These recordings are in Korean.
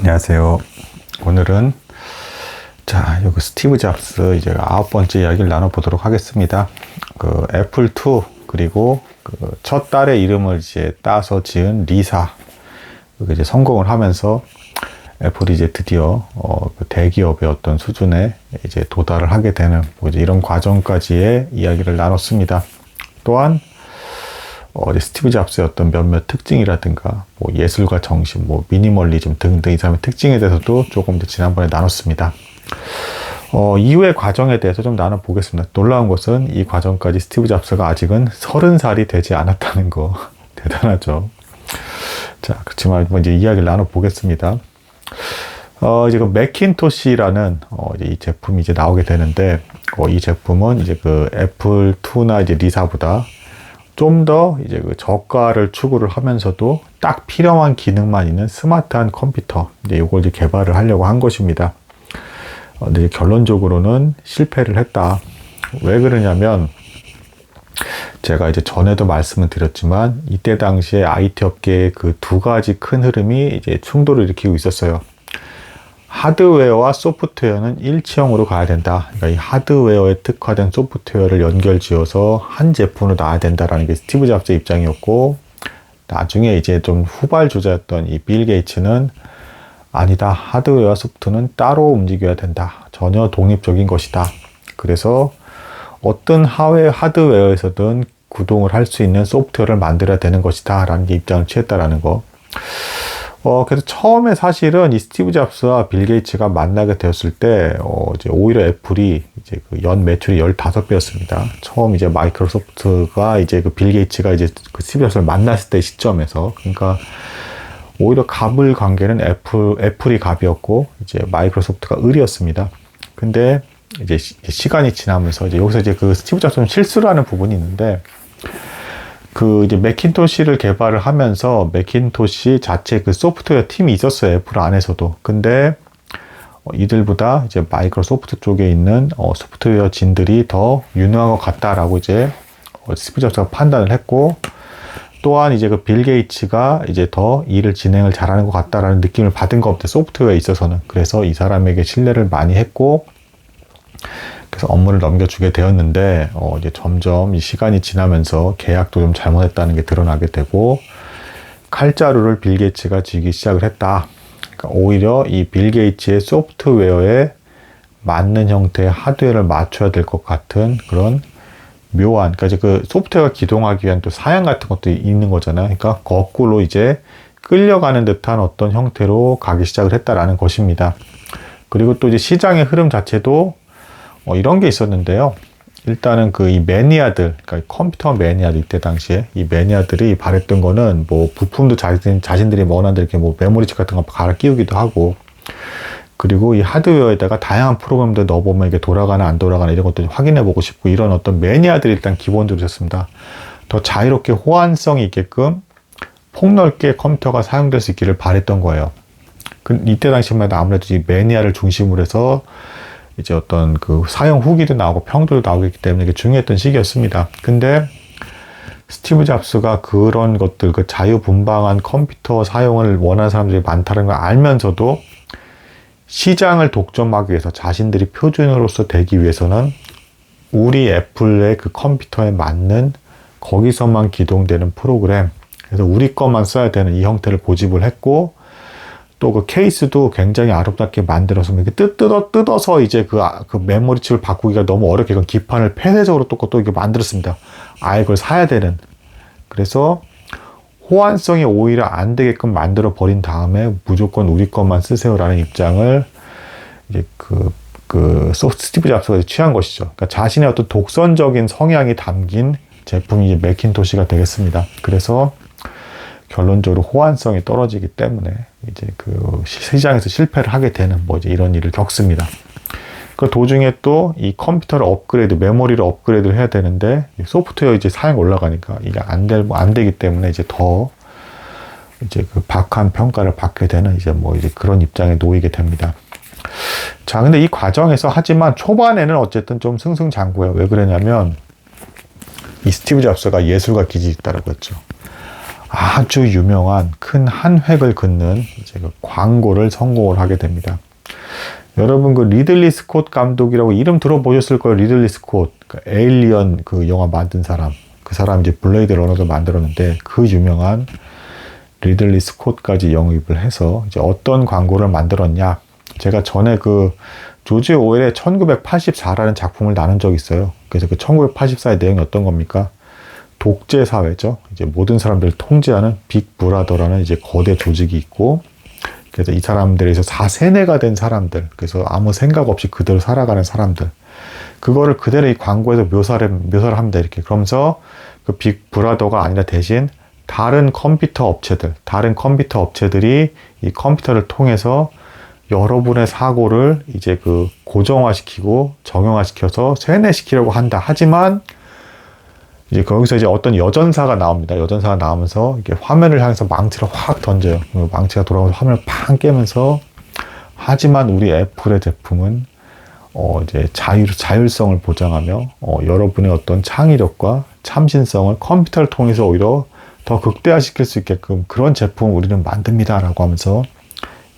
안녕하세요. 오늘은 여기 스티브 잡스 이제 9번째 이야기를 나눠보도록 하겠습니다. 그 애플 2 그리고 그 첫 딸의 이름을 이제 따서 지은 리사 그게 이제 성공을 하면서 애플이 이제 드디어 그 대기업의 어떤 수준에 이제 도달을 하게 되는 뭐 이제 이런 과정까지의 이야기를 나눴습니다. 또한 이제 스티브 잡스의 어떤 몇몇 특징이라든가 뭐 예술가 정신, 뭐 미니멀리즘 등등 이 사람의 특징에 대해서도 조금 더 지난번에 나눴습니다. 이후의 과정에 대해서 좀 나눠보겠습니다. 놀라운 것은 이 과정까지 스티브 잡스가 아직은 30살이 되지 않았다는 거 대단하죠. 자, 그렇지만 이제 이야기를 나눠보겠습니다. 이제 그 매킨토시라는 이제 이 제품이 이제 나오게 되는데 이 제품은 이제 그 애플 2나 이제 리사보다 좀 더 이제 그 저가를 추구를 하면서도 딱 필요한 기능만 있는 스마트한 컴퓨터 이제 이걸 이제 개발을 하려고 한 것입니다. 근데 결론적으로는 실패를 했다. 왜 그러냐면 제가 이제 전에도 말씀을 드렸지만 이때 당시에 IT 업계의 그 두 가지 큰 흐름이 이제 충돌을 일으키고 있었어요. 하드웨어와 소프트웨어는 일체형으로 가야 된다. 그러니까 이 하드웨어에 특화된 소프트웨어를 연결 지어서 한 제품으로 나와야 된다라는 게 스티브 잡스의 입장이었고, 나중에 이제 좀 후발주자였던 이 빌 게이츠는 아니다. 하드웨어와 소프트는 따로 움직여야 된다. 전혀 독립적인 것이다. 그래서 어떤 하드웨어에서든 구동을 할 수 있는 소프트웨어를 만들어야 되는 것이다. 라는 게 입장을 취했다라는 거. 그래서 처음에 사실은 이 스티브 잡스와 빌 게이츠가 만나게 되었을 때, 이제 오히려 애플이 이제 그 연 매출이 15배였습니다. 처음 이제 마이크로소프트가 이제 그 빌 게이츠가 이제 그 스티브 잡스를 만났을 때 시점에서, 그러니까 오히려 갑을 관계는 애플이 갑이었고, 이제 마이크로소프트가 을이었습니다. 근데 이제 시간이 지나면서 이제 여기서 이제 그 스티브 잡스는 실수를 하는 부분이 있는데, 그 이제 매킨토시를 개발을 하면서 매킨토시 자체 그 소프트웨어 팀이 있었어요. 애플 안에서도. 근데 이들보다 이제 마이크로소프트 쪽에 있는 소프트웨어 진들이 더 유능한 것 같다라고 이제 스티브 잡스가 판단을 했고, 또한 이제 그 빌 게이츠가 이제 더 일을 진행을 잘하는 것 같다라는 느낌을 받은 겁니다. 소프트웨어에 있어서는. 그래서 이 사람에게 신뢰를 많이 했고, 그래서 업무를 넘겨주게 되었는데, 이제 점점 이 시간이 지나면서 계약도 좀 잘못했다는 게 드러나게 되고, 칼자루를 빌 게이츠가 쥐기 시작을 했다. 그러니까 오히려 이 빌 게이츠의 소프트웨어에 맞는 형태의 하드웨어를 맞춰야 될 것 같은 그런 묘한, 그러니까 이제 그 소프트웨어가 기동하기 위한 또 사양 같은 것도 있는 거잖아요. 그러니까 거꾸로 이제 끌려가는 듯한 어떤 형태로 가기 시작을 했다라는 것입니다. 그리고 또 이제 시장의 흐름 자체도 이런 게 있었는데요. 일단은 그 이 매니아들, 그러니까 컴퓨터 매니아들 이때 당시에 이 매니아들이 바랬던 거는 뭐 부품도 자신들이 원하는 대로 이렇게 뭐 메모리칩 같은 거 갈아 끼우기도 하고, 그리고 이 하드웨어에다가 다양한 프로그램들 넣어보면 이게 돌아가나 안 돌아가나 이런 것도 확인해 보고 싶고, 이런 어떤 매니아들이 일단 기본적으로 있었습니다. 더 자유롭게 호환성이 있게끔 폭넓게 컴퓨터가 사용될 수 있기를 바랬던 거예요. 이때 당시만 해도 아무래도 이 매니아를 중심으로 해서 이제 어떤 그 사용 후기도 나오고 평들도 나오기 때문에 이게 중요했던 시기였습니다. 근데 스티브 잡스가 그런 것들, 그 자유분방한 컴퓨터 사용을 원하는 사람들이 많다는 걸 알면서도 시장을 독점하기 위해서 자신들이 표준으로서 되기 위해서는 우리 애플의 그 컴퓨터에 맞는 거기서만 기동되는 프로그램, 그래서 우리 것만 써야 되는 이 형태를 고집을 했고, 또 그 케이스도 굉장히 아름답게 만들어서 이렇게 뜯어서 이제 그 메모리칩을 바꾸기가 너무 어렵게 그 기판을 폐쇄적으로 또 이렇게 만들었습니다. 아예 그걸 사야 되는. 그래서 호환성이 오히려 안 되게끔 만들어 버린 다음에 무조건 우리 것만 쓰세요라는 입장을 이제 스티브 잡스가 취한 것이죠. 그러니까 자신의 어떤 독선적인 성향이 담긴 제품이 이제 매킨토시가 되겠습니다. 그래서 결론적으로 호환성이 떨어지기 때문에 이제 그 시장에서 실패를 하게 되는 뭐 이제 이런 일을 겪습니다. 그 도중에 또 이 컴퓨터를 업그레이드, 메모리를 업그레이드를 해야 되는데 소프트웨어 이제 사양 올라가니까 이게 안 되기 때문에 이제 더 이제 그 박한 평가를 받게 되는 이제 뭐 이제 그런 입장에 놓이게 됩니다. 자, 근데 이 과정에서 하지만 초반에는 어쨌든 좀 승승장구예요. 왜 그러냐면 이 스티브 잡스가 예술가 기질이 있다라고 했죠. 아주 유명한 큰 한 획을 긋는 이제 그 광고를 성공을 하게 됩니다. 여러분 그 리들리 스콧 감독이라고 이름 들어보셨을 거예요. 리들리 스콧, 그 에일리언 그 영화 만든 사람. 그 사람 이제 블레이드 러너도 만들었는데 그 유명한 리들리 스콧까지 영입을 해서 이제 어떤 광고를 만들었냐. 제가 전에 그 조지 오웰의 1984라는 작품을 나눈 적이 있어요. 그래서 그 1984의 내용이 어떤 겁니까? 독재 사회죠. 이제 모든 사람들을 통제하는 빅 브라더라는 이제 거대 조직이 있고, 그래서 이 사람들에서 4세뇌가 된 사람들, 그래서 아무 생각 없이 그대로 살아가는 사람들, 그거를 그대로 이 광고에서 묘사를 합니다. 이렇게. 그러면서 그 빅 브라더가 아니라 대신 다른 컴퓨터 업체들이 이 컴퓨터를 통해서 여러분의 사고를 이제 그 고정화시키고 정형화시켜서 세뇌시키려고 한다. 하지만 이제 거기서 이제 어떤 여전사가 나옵니다. 여전사가 나오면서 이게 화면을 향해서 망치를 확 던져요. 망치가 돌아가서 화면을 팡 깨면서, 하지만 우리 애플의 제품은 이제 자율성을 보장하며 여러분의 어떤 창의력과 참신성을 컴퓨터를 통해서 오히려 더 극대화시킬 수 있게끔 그런 제품을 우리는 만듭니다라고 하면서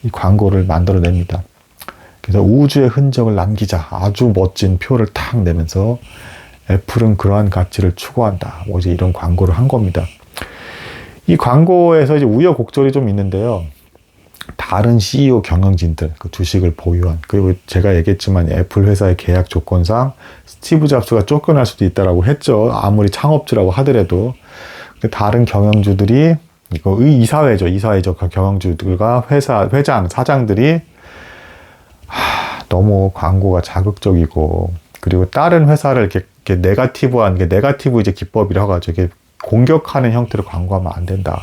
이 광고를 만들어냅니다. 그래서 우주의 흔적을 남기자, 아주 멋진 표를 탁 내면서 애플은 그러한 가치를 추구한다. 뭐 이제 이런 광고를 한 겁니다. 이 광고에서 이제 우여곡절이 좀 있는데요. 다른 CEO 경영진들, 그 주식을 보유한, 그리고 제가 얘기했지만 애플 회사의 계약 조건상 스티브 잡스가 쫓겨날 수도 있다라고 했죠. 아무리 창업주라고 하더라도. 다른 경영주들이, 이거 이사회죠. 그 경영주들과 회장, 사장들이 너무 광고가 자극적이고, 그리고 다른 회사를 이렇게 네거티브한 게 네거티브 이제 기법이라고 하죠. 이렇게 공격하는 형태로 광고하면 안 된다.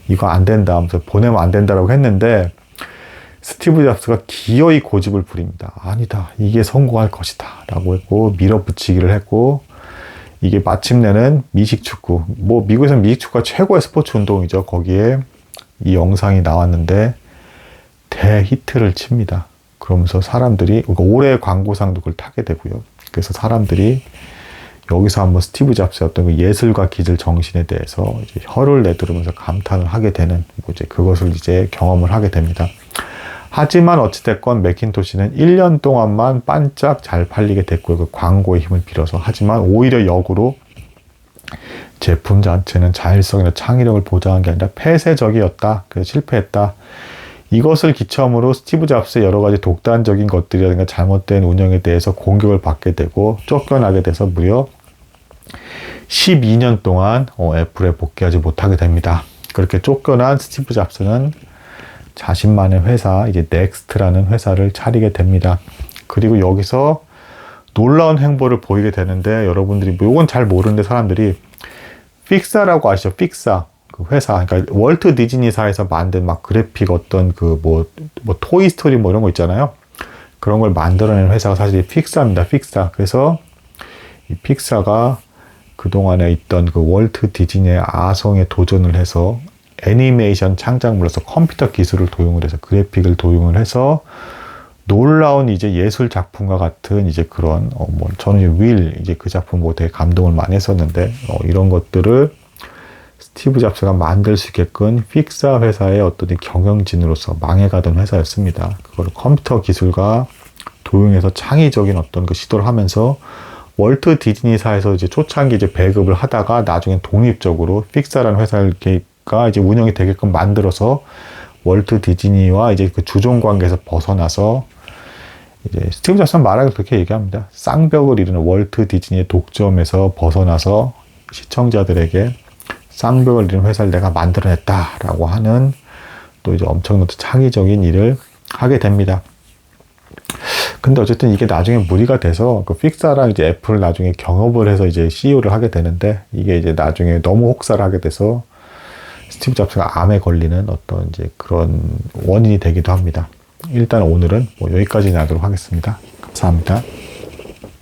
이거 안 된다 하면서 보내면 안 된다라고 했는데, 스티브 잡스가 기어이 고집을 부립니다. 아니다. 이게 성공할 것이다. 라고 했고, 밀어붙이기를 했고, 이게 마침내는 미식축구. 뭐, 미국에서는 미식축구가 최고의 스포츠 운동이죠. 거기에 이 영상이 나왔는데, 대히트를 칩니다. 그러면서 사람들이, 올해의 광고상도 그걸 타게 되고요. 그래서 사람들이 여기서 한번 스티브 잡스의 어떤 그 예술과 기술 정신에 대해서 이제 혀를 내두르면서 감탄을 하게 되는, 뭐 이제 그것을 이제 경험을 하게 됩니다. 하지만 어찌됐건 매킨토시는 1년 동안만 반짝 잘 팔리게 됐고요. 그 광고의 힘을 빌어서. 하지만 오히려 역으로 제품 자체는 자율성이나 창의력을 보장한 게 아니라 폐쇄적이었다. 그래서 실패했다. 이것을 기점으로 스티브 잡스의 여러 가지 독단적인 것들이라든가 잘못된 운영에 대해서 공격을 받게 되고 쫓겨나게 돼서 무려 12년 동안 애플에 복귀하지 못하게 됩니다. 그렇게 쫓겨난 스티브 잡스는 자신만의 회사, 이제 넥스트라는 회사를 차리게 됩니다. 그리고 여기서 놀라운 행보를 보이게 되는데, 여러분들이 뭐 이건 잘 모르는데 사람들이 픽사라고 아시죠? 픽사. 그 회사, 그러니까 월트 디즈니사에서 만든 막 그래픽 어떤 그 뭐 토이스토리 뭐 이런 거 있잖아요. 그런 걸 만들어낸 회사가 사실 픽사입니다. 픽사. 그래서 이 픽사가 그동안에 있던 그 월트 디즈니의 아성에 도전을 해서 애니메이션 창작물로서 컴퓨터 기술을 도용을 해서 그래픽을 도용을 해서 놀라운 이제 예술 작품과 같은 이제 그런 뭐 저는 이제 그 작품 보고 되게 감동을 많이 했었는데 이런 것들을 스티브 잡스가 만들 수 있게끔 픽사 회사의 어떤 경영진으로서 망해가던 회사였습니다. 그걸 컴퓨터 기술과 도용해서 창의적인 어떤 그 시도를 하면서 월트 디즈니사에서 이제 초창기 이제 배급을 하다가 나중에 독립적으로 픽사라는 회사가 이제 운영이 되게끔 만들어서 월트 디즈니와 이제 그 주종 관계에서 벗어나서 이제 스티브 잡스는 말하기 그렇게 얘기합니다. 쌍벽을 이루는 월트 디즈니의 독점에서 벗어나서 시청자들에게 쌍벽을 이루는 회사를 내가 만들어냈다라고 하는 또 이제 엄청난 창의적인 일을 하게 됩니다. 근데 어쨌든 이게 나중에 무리가 돼서 그 픽사랑 이제 애플을 나중에 경업을 해서 이제 CEO를 하게 되는데, 이게 이제 나중에 너무 혹사를 하게 돼서 스티브 잡스가 암에 걸리는 어떤 이제 그런 원인이 되기도 합니다. 일단 오늘은 뭐 여기까지 하도록 하겠습니다. 감사합니다.